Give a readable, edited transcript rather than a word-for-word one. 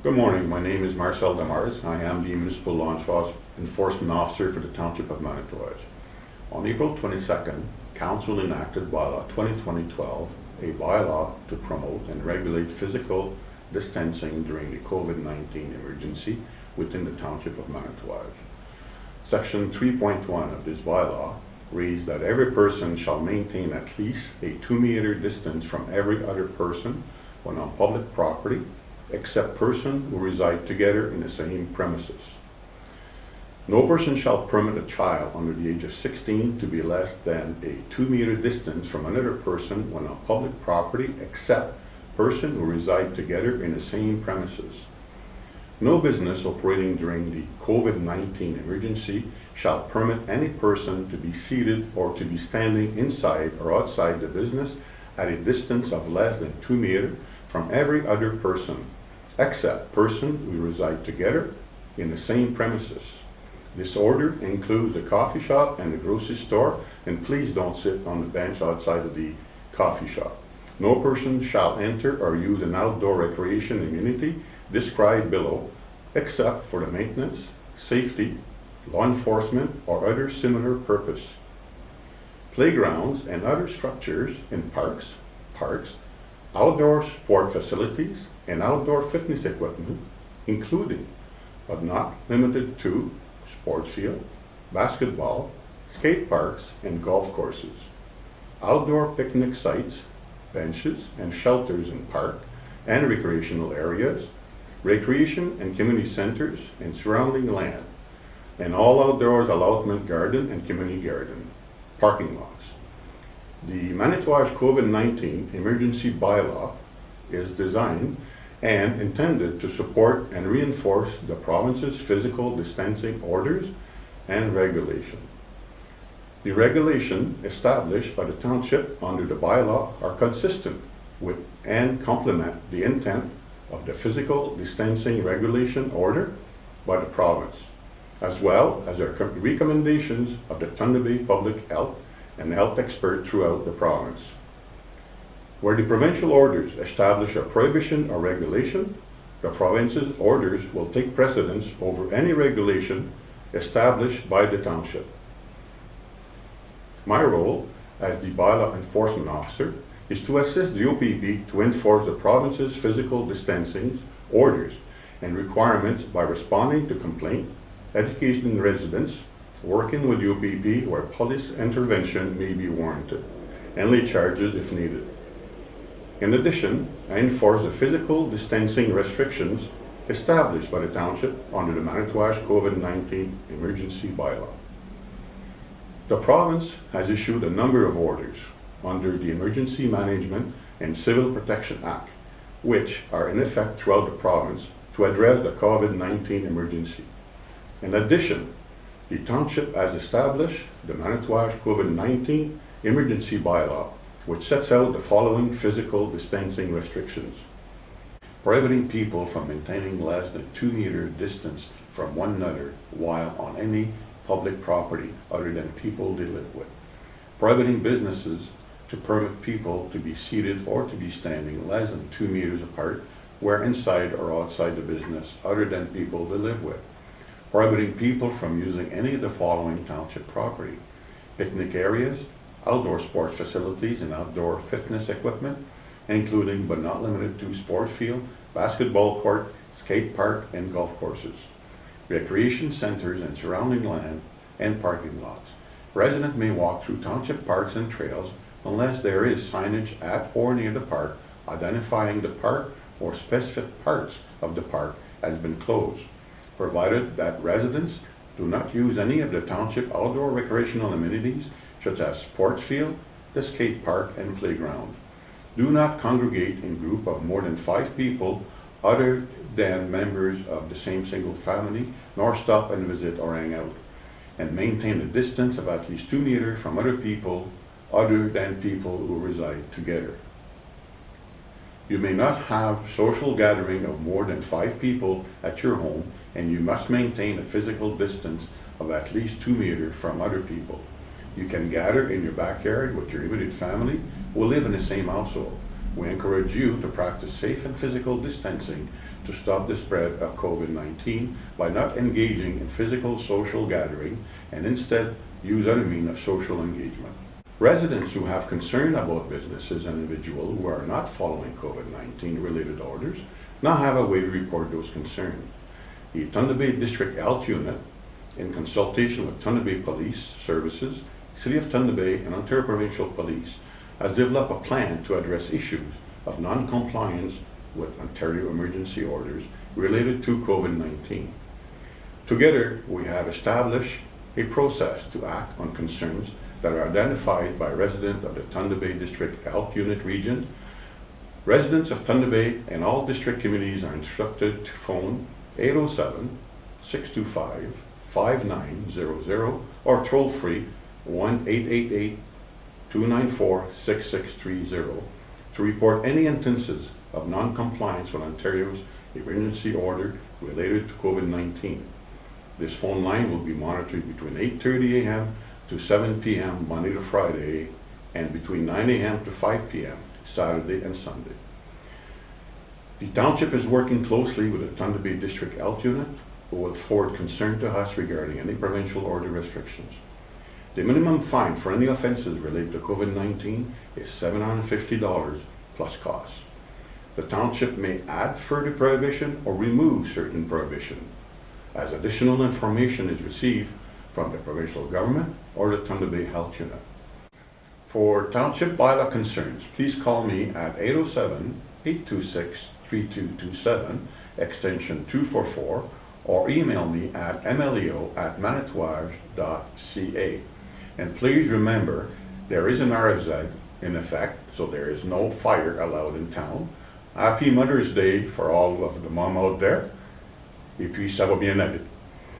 Good morning. My name is Marcel DeMars. I am the Municipal Law Enforcement Officer for the Township of Manitowoc. On April 22nd, Council enacted Bylaw 2020-12, a bylaw to promote and regulate physical distancing during the COVID-19 emergency within the Township of Manitowoc. Section 3.1 of this bylaw reads that every person shall maintain at least a 2-meter distance from every other person when on public property, except persons who reside together in the same premises. No person shall permit a child under the age of 16 to be less than a 2-meter distance from another person when on public property, except persons who reside together in the same premises. No business operating during the COVID-19 emergency shall permit any person to be seated or to be standing inside or outside the business at a distance of less than 2 meters from every other person, except persons who reside together in the same premises. This order includes the coffee shop and the grocery store, and please don't sit on the bench outside of the coffee shop. No person shall enter or use an outdoor recreation amenity described below, except for the maintenance, safety, law enforcement, or other similar purpose. Playgrounds and other structures in parks, outdoor sport facilities, and outdoor fitness equipment, including, but not limited to, sports field, basketball, skate parks, and golf courses. Outdoor picnic sites, benches, and shelters in park and recreational areas, recreation and community centers and surrounding land, and all outdoors allotment garden and community garden, parking lots. The Manitowoc COVID-19 emergency bylaw is designed and intended to support and reinforce the province's physical distancing orders and regulation. The regulation established by the township under the bylaw are consistent with and complement the intent of the physical distancing regulation order by the province, as well as the recommendations of the Thunder Bay Public Health and health experts throughout the province. Where the provincial orders establish a prohibition or regulation, the province's orders will take precedence over any regulation established by the township. My role as the bylaw enforcement officer is to assist the OPP to enforce the province's physical distancing orders and requirements by responding to complaints, educating residents, working with the OPP where police intervention may be warranted, and lay charges if needed. In addition, I enforce the physical distancing restrictions established by the township under the Manitowoc COVID-19 emergency bylaw. The province has issued a number of orders under the Emergency Management and Civil Protection Act, which are in effect throughout the province to address the COVID-19 emergency. In addition, the township has established the Manitowoc COVID-19 emergency bylaw, which sets out the following physical distancing restrictions. Prohibiting people from maintaining less than 2-meter distance from one another while on any public property other than people they live with. Prohibiting businesses to permit people to be seated or to be standing less than 2 meters apart where inside or outside the business other than people they live with. Prohibiting people from using any of the following township property: picnic areas, outdoor sports facilities and outdoor fitness equipment, including but not limited to sports field, basketball court, skate park, and golf courses, recreation centers and surrounding land, and parking lots. Residents may walk through township parks and trails unless there is signage at or near the park identifying the park or specific parts of the park has been closed, provided that residents do not use any of the township outdoor recreational amenities such as sports field, the skate park, and playground. Do not congregate in group of more than 5 people other than members of the same single family, nor stop and visit or hang out. And maintain a distance of at least 2 meters from other people other than people who reside together. You may not have social gathering of more than 5 people at your home, and you must maintain a physical distance of at least 2 meters from other people. You can gather in your backyard with your immediate family who live in the same household. We encourage you to practice safe and physical distancing to stop the spread of COVID-19 by not engaging in physical social gathering and instead use other means of social engagement. Residents who have concern about businesses and individuals who are not following COVID-19 related orders now have a way to report those concerns. The Thunder Bay District Health Unit, in consultation with Thunder Bay Police Services, City of Thunder Bay, and Ontario Provincial Police, has developed a plan to address issues of non-compliance with Ontario emergency orders related to COVID-19. Together, we have established a process to act on concerns that are identified by residents of the Thunder Bay District Health Unit region. Residents of Thunder Bay and all district communities are instructed to phone 807-625-5900 or toll-free 1-888-294-6630 to report any instances of non-compliance with Ontario's emergency order related to COVID-19. This phone line will be monitored between 8:30 a.m. to 7 p.m. Monday to Friday and between 9 a.m. to 5 p.m. Saturday and Sunday. The Township is working closely with the Thunder Bay District Health Unit, who will forward concern to us regarding any provincial order restrictions. The minimum fine for any offenses related to COVID-19 is $750 plus costs. The Township may add further prohibition or remove certain prohibition as additional information is received from the provincial government or the Thunder Bay Health Unit. For Township bylaw concerns, please call me at 807-826-3227, extension 244, or email me at mleo@manitouage.ca. And please remember, there is an RFZ in effect, so there is no fire allowed in town. Happy Mother's Day for all of the mom out there. Et puis, ça va bien aller.